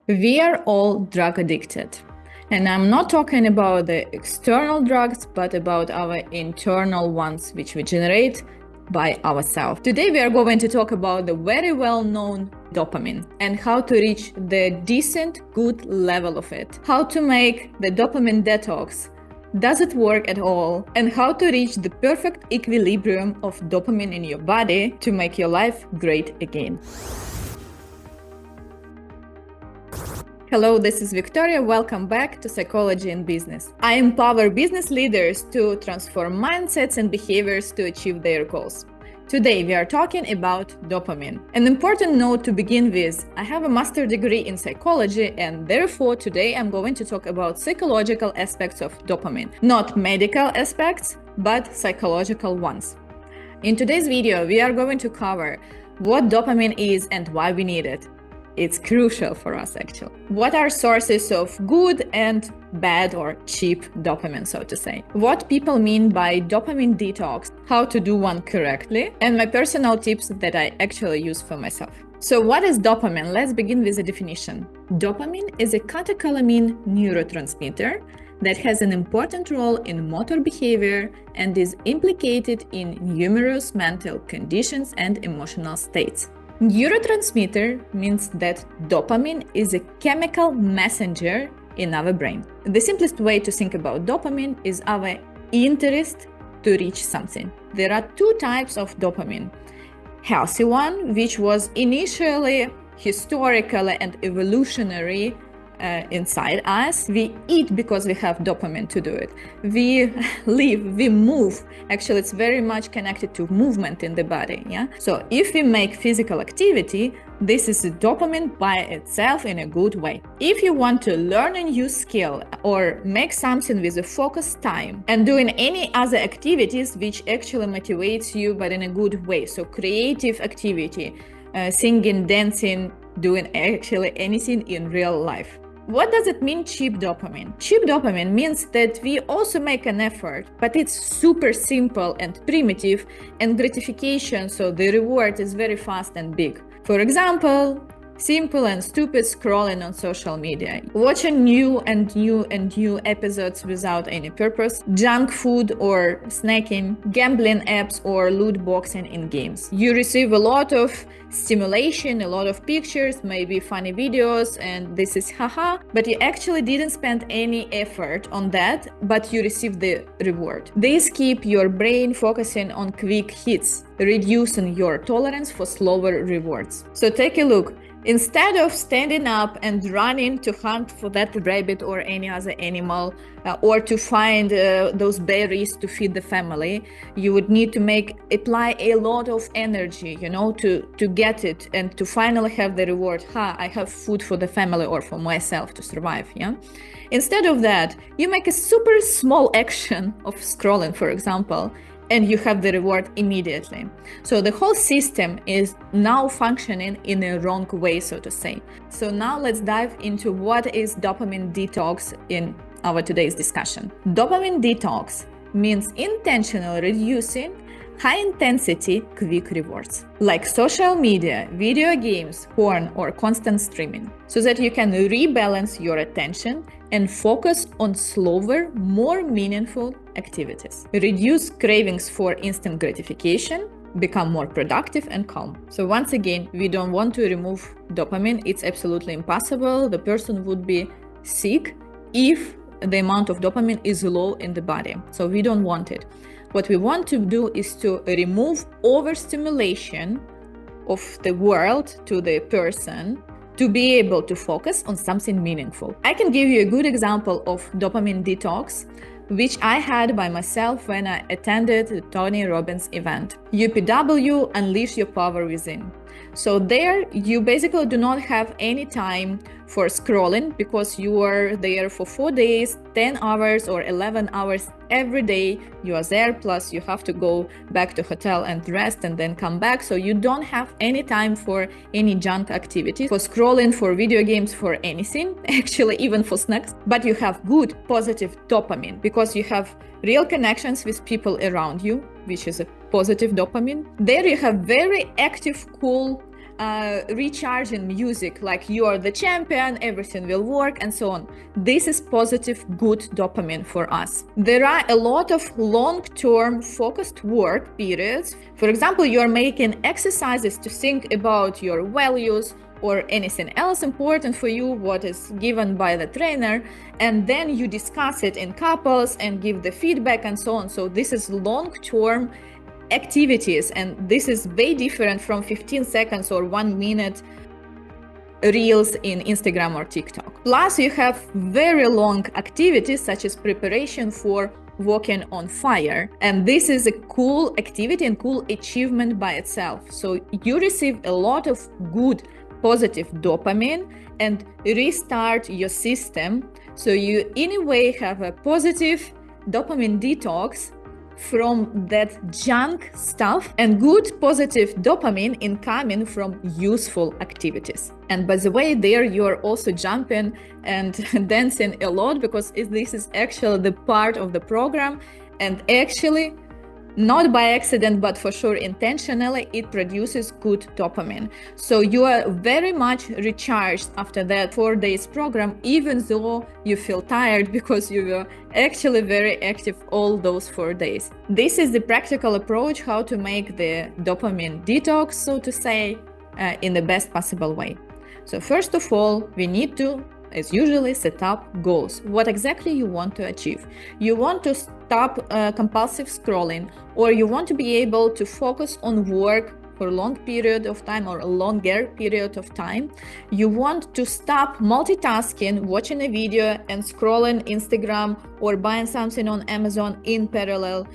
We are all drug addicted. And I'm not talking about the external drugs, but about our internal ones, which we generate by ourselves. Today, we are going to talk about the very well-known dopamine and how to reach the decent, good level of it. How to make the dopamine detox. Does it work at all? And how to reach the perfect equilibrium of dopamine in your body to make your life great again. Hello, this is Victoria. Welcome back to Psychology and Business. I empower business leaders to transform mindsets and behaviors to achieve their goals. Today, we are talking about dopamine. An important note to begin with, I have a master's degree in psychology, and therefore today I'm going to talk about psychological aspects of dopamine. Not medical aspects, but psychological ones. In today's video, we are going to cover what dopamine is and why we need it. It's crucial for us, actually. What are sources of good and bad or cheap dopamine, so to say? What people mean by dopamine detox, how to do one correctly, and my personal tips that I actually use for myself. So what is dopamine? Let's begin with a definition. Dopamine is a catecholamine neurotransmitter that has an important role in motor behavior and is implicated in numerous mental conditions and emotional states. Neurotransmitter means that dopamine is a chemical messenger in our brain. The simplest way to think about dopamine is our interest to reach something. There are two types of dopamine. Healthy one, which was initially historically and evolutionary inside us. We eat because we have dopamine to do it. We live, we move. Actually, it's very much connected to movement in the body. Yeah. So if we make physical activity, this is dopamine by itself in a good way. If you want to learn a new skill or make something with a focused time and doing any other activities which actually motivates you, but in a good way. So creative activity, singing, dancing, doing actually anything in real life. What does it mean, cheap dopamine? Cheap dopamine means that we also make an effort, but it's super simple and primitive, and gratification, so the reward is very fast and big. For example, simple and stupid scrolling on social media, watching new episodes without any purpose, junk food or snacking, gambling apps or loot boxing in games. You receive a lot of stimulation, a lot of pictures, maybe funny videos, and this is haha, but you actually didn't spend any effort on that, but you receive the reward. This keep your brain focusing on quick hits, reducing your tolerance for slower rewards. So take a look. Instead of standing up and running to hunt for that rabbit or any other animal, or to find those berries to feed the family, you would need to apply a lot of energy, to get it and to finally have the reward. I have food for the family or for myself to survive. Yeah. Instead of that, you make a super small action of scrolling, for example, and you have the reward immediately. So the whole system is now functioning in a wrong way, so to say. So now let's dive into what is dopamine detox in our today's discussion. Dopamine detox means intentionally reducing high-intensity, quick rewards, like social media, video games, porn, or constant streaming, so that you can rebalance your attention and focus on slower, more meaningful activities. Reduce cravings for instant gratification, become more productive and calm. So once again, we don't want to remove dopamine. It's absolutely impossible. The person would be sick if the amount of dopamine is low in the body. So we don't want it. What we want to do is to remove overstimulation of the world to the person to be able to focus on something meaningful. I can give you a good example of dopamine detox, which I had by myself when I attended the Tony Robbins event. UPW, Unleash Your Power Within. So there you basically do not have any time for scrolling because you are there for 4 days, 10 hours or 11 hours every day. You are there, plus you have to go back to hotel and rest and then come back. So you don't have any time for any junk activity, for scrolling, for video games, for anything, actually even for snacks. But you have good, positive dopamine because you have real connections with people around you, which is a positive dopamine. There you have very active, cool recharging music like you are the champion, everything will work, and so on. This is positive, good dopamine for us. There are a lot of long-term focused work periods. For example, you are making exercises to think about your values or anything else important for you, what is given by the trainer, and then you discuss it in couples and give the feedback and so on. So this is long-term activities, and this is way different from 15 seconds or 1 minute reels in Instagram or TikTok. Plus, you have very long activities such as preparation for walking on fire, and this is a cool activity and cool achievement by itself. So you receive a lot of good positive dopamine and restart your system. So you in a way have a positive dopamine detox from that junk stuff and good positive dopamine incoming from useful activities. And by the way, there you're also jumping and dancing a lot, because this is actually the part of the program, and actually not by accident, but for sure intentionally, it produces good dopamine. So you are very much recharged after that 4 days program, even though you feel tired because you were actually very active all those 4 days. This is the practical approach how to make the dopamine detox, so to say, in the best possible way. So first of all, we need to, as usually, set up goals. What exactly you want to achieve? You want to stop compulsive scrolling, or you want to be able to focus on work for a long period of time or a longer period of time. You want to stop multitasking, watching a video and scrolling Instagram or buying something on Amazon in parallel,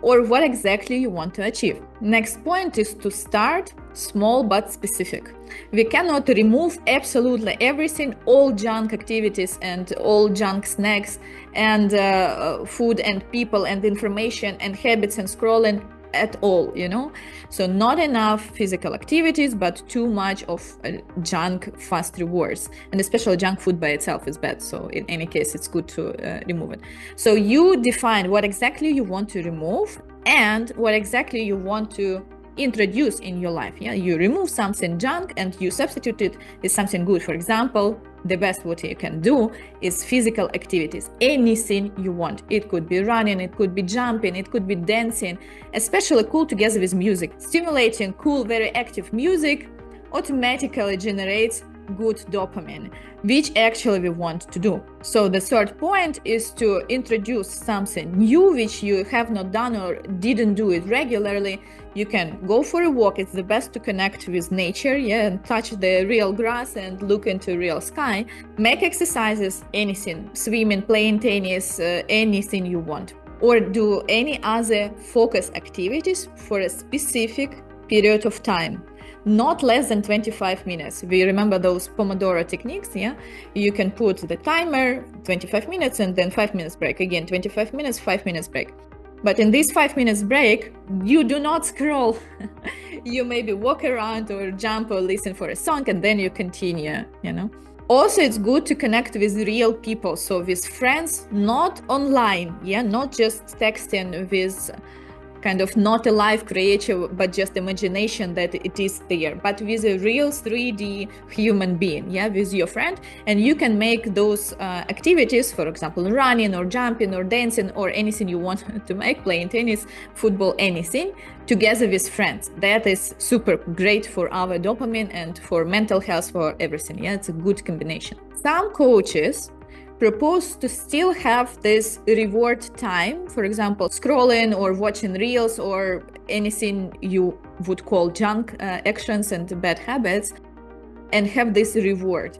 or what exactly you want to achieve. Next point is to start small but specific. We cannot remove absolutely everything, all junk activities and all junk snacks and food and people and information and habits and scrolling at all, so not enough physical activities, but too much of junk fast rewards, and especially junk food by itself is bad, so in any case it's good to remove it. So you define what exactly you want to remove and what exactly you want to introduce in your life. You remove something junk and you substitute it with something good. For example, the best what you can do is physical activities, anything you want. It could be running, it could be jumping, it could be dancing, especially cool together with music. Stimulating cool, very active music automatically generates good dopamine, which actually we want to do. So the third point is to introduce something new which you have not done or didn't do it regularly. You can go for a walk. It's the best to connect with nature, and touch the real grass and look into real sky. Make exercises, anything, swimming, playing tennis, anything you want, or do any other focus activities for a specific period of time. Not less than 25 minutes. We remember those Pomodoro techniques, You can put the timer, 25 minutes, and then 5 minutes break. Again, 25 minutes, 5 minutes break. But in this 5 minutes break, you do not scroll. You maybe walk around or jump or listen for a song, and then you continue, Also, it's good to connect with real people. So with friends, not online, not just texting with kind of not a live creature, but just imagination that it is there, but with a real 3D human being, with your friend. And you can make those activities, for example, running or jumping or dancing or anything you want to make, playing tennis, football, anything, together with friends. That is super great for our dopamine and for mental health, for everything. It's a good combination. Some coaches propose to still have this reward time, for example, scrolling or watching reels or anything you would call junk actions and bad habits, and have this reward.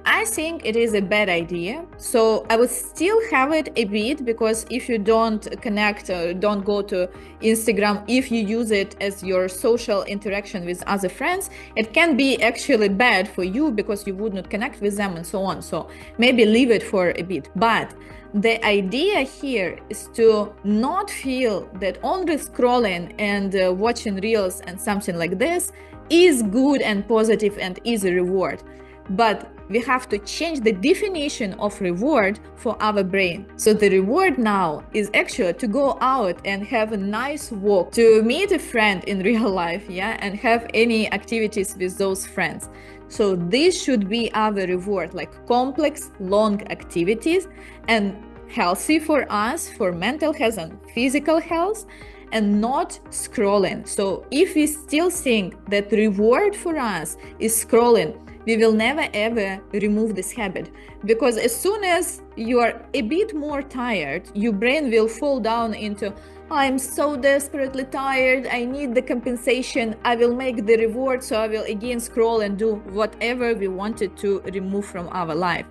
I think it is a bad idea. So I would still have it a bit, because if you don't connect, don't go to Instagram, if you use it as your social interaction with other friends, it can be actually bad for you because you would not connect with them and so on. So maybe leave it for a bit. But the idea here is to not feel that only scrolling and watching reels and something like this is good and positive and is a reward. but we have to change the definition of reward for our brain. So the reward now is actually to go out and have a nice walk, to meet a friend in real life, and have any activities with those friends. So this should be our reward, like complex, long activities and healthy for us, for mental health and physical health, and not scrolling. So if we still think that reward for us is scrolling, we will never ever remove this habit, because as soon as you are a bit more tired, your brain will fall down into, I'm so desperately tired, I need the compensation, I will make the reward, so I will again scroll and do whatever we wanted to remove from our life.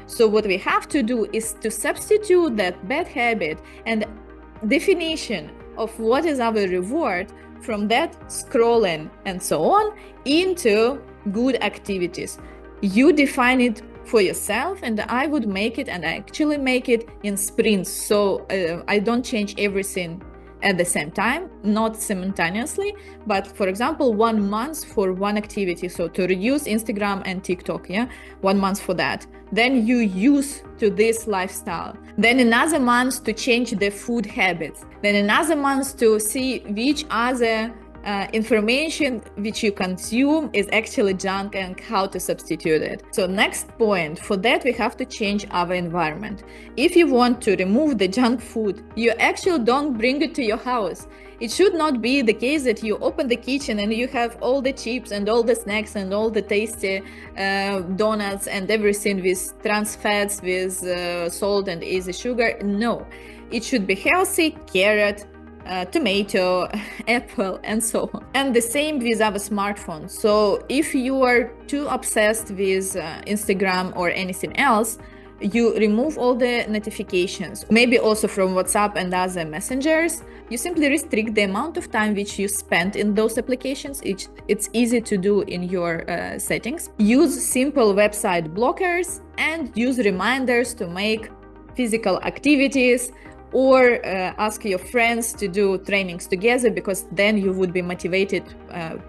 So what we have to do is to substitute that bad habit and definition of what is our reward from that scrolling and so on into good activities. You define it for yourself, and I would make it, and I actually make it in sprints. So I don't change everything at the same time, not simultaneously, but for example, 1 month for one activity. So to reduce Instagram and TikTok, 1 month for that. Then you use to this lifestyle. Then another month to change the food habits. Then another month to see which other information which you consume is actually junk and how to substitute it. So next point, for that we have to change our environment. If you want to remove the junk food, you actually don't bring it to your house. It should not be the case that you open the kitchen and you have all the chips and all the snacks and all the tasty donuts and everything with trans fats, with salt and easy sugar. No, it should be healthy, carrot, tomato, apple, and so on. And the same with our smartphones. So if you are too obsessed with Instagram or anything else, you remove all the notifications, maybe also from WhatsApp and other messengers. You simply restrict the amount of time which you spend in those applications. It's easy to do in your settings. Use simple website blockers and use reminders to make physical activities, or ask your friends to do trainings together, because then you would be motivated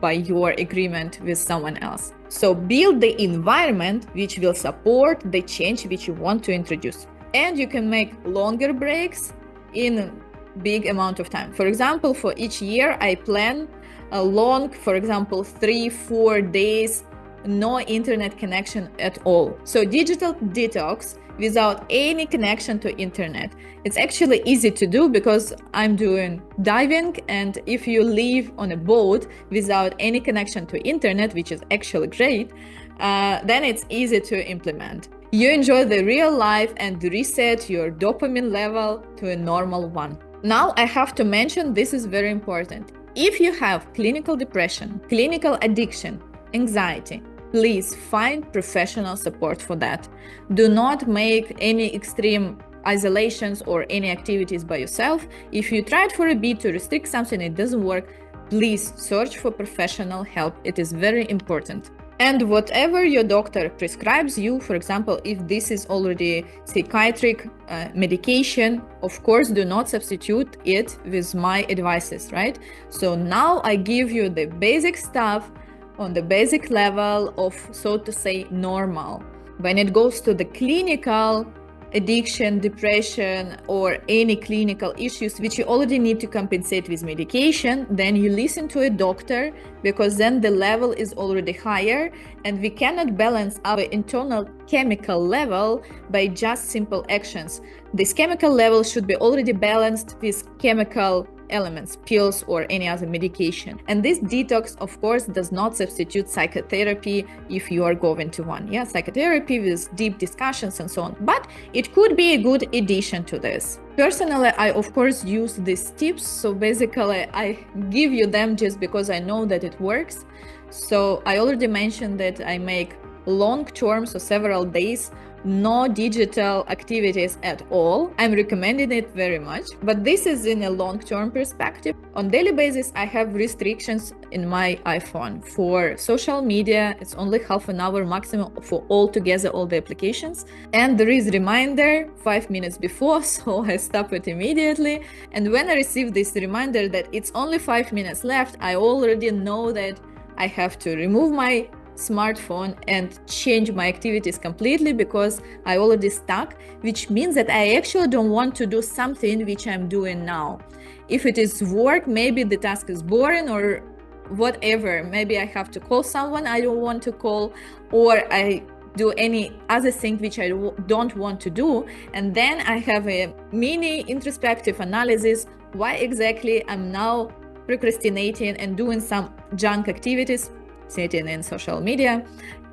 by your agreement with someone else. So build the environment which will support the change which you want to introduce. And you can make longer breaks in big amount of time. For example, for each year, I plan a long, for example, 3-4 days, no internet connection at all. So digital detox without any connection to internet. It's actually easy to do because I'm doing diving, and if you live on a boat without any connection to internet, which is actually great, then it's easy to implement. You enjoy the real life and reset your dopamine level to a normal one. Now I have to mention, this is very important. If you have clinical depression, clinical addiction, anxiety, please find professional support for that. Do not make any extreme isolations or any activities by yourself. If you tried for a bit to restrict something, it doesn't work, please search for professional help. It is very important. And whatever your doctor prescribes you, for example, if this is already psychiatric medication, of course, do not substitute it with my advices, right? So now I give you the basic stuff on the basic level of, so to say, normal. When it goes to the clinical addiction, depression, or any clinical issues which you already need to compensate with medication, then you listen to a doctor, because then the level is already higher, and we cannot balance our internal chemical level by just simple actions. This chemical level should be already balanced with chemical elements, pills or any other medication. And this detox, of course, does not substitute psychotherapy if you are going to one. Psychotherapy with deep discussions and so on, but it could be a good addition to this. Personally, I of course use these tips. So basically I give you them just because I know that it works. So I already mentioned that I make long term, so several days, no digital activities at all. I'm recommending it very much, but this is in a long-term perspective. On daily basis, I have restrictions in my iPhone. For social media, it's only half an hour maximum for all together, all the applications. And there is reminder 5 minutes before, so I stop it immediately. And when I receive this reminder that it's only 5 minutes left, I already know that I have to remove my smartphone and change my activities completely because I already stuck, which means that I actually don't want to do something which I'm doing now. If it is work, maybe the task is boring or whatever. Maybe I have to call someone I don't want to call, or I do any other thing which I don't want to do. And then I have a mini introspective analysis why exactly I'm now procrastinating and doing some junk activities, sitting in social media,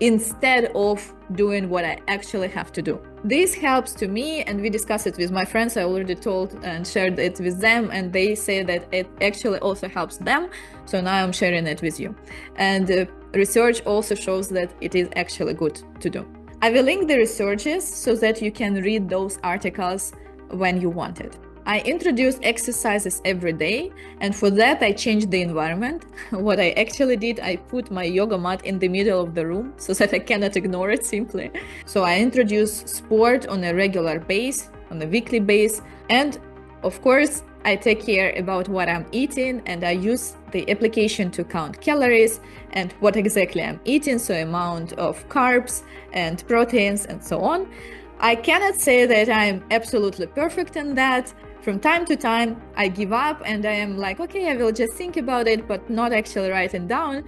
instead of doing what I actually have to do. This helps to me, and we discussed it with my friends. I already told and shared it with them, and they say that it actually also helps them. So now I'm sharing it with you. And research also shows that it is actually good to do. I will link the researches so that you can read those articles when you want it. I introduce exercises every day, and for that I changed the environment. What I actually did, I put my yoga mat in the middle of the room so that I cannot ignore it simply. So I introduce sport on a regular base, on a weekly base, and of course I take care about what I'm eating, and I use the application to count calories and what exactly I'm eating, so amount of carbs and proteins and so on. I cannot say that I'm absolutely perfect in that. From time to time, I give up and I am like, okay, I will just think about it, but not actually write it down.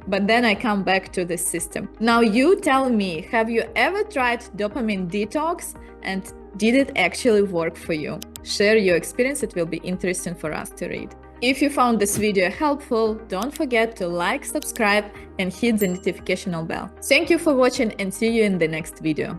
But then I come back to this system. Now you tell me, have you ever tried dopamine detox, and did it actually work for you? Share your experience, it will be interesting for us to read. If you found this video helpful, don't forget to like, subscribe, and hit the notification bell. Thank you for watching, and see you in the next video.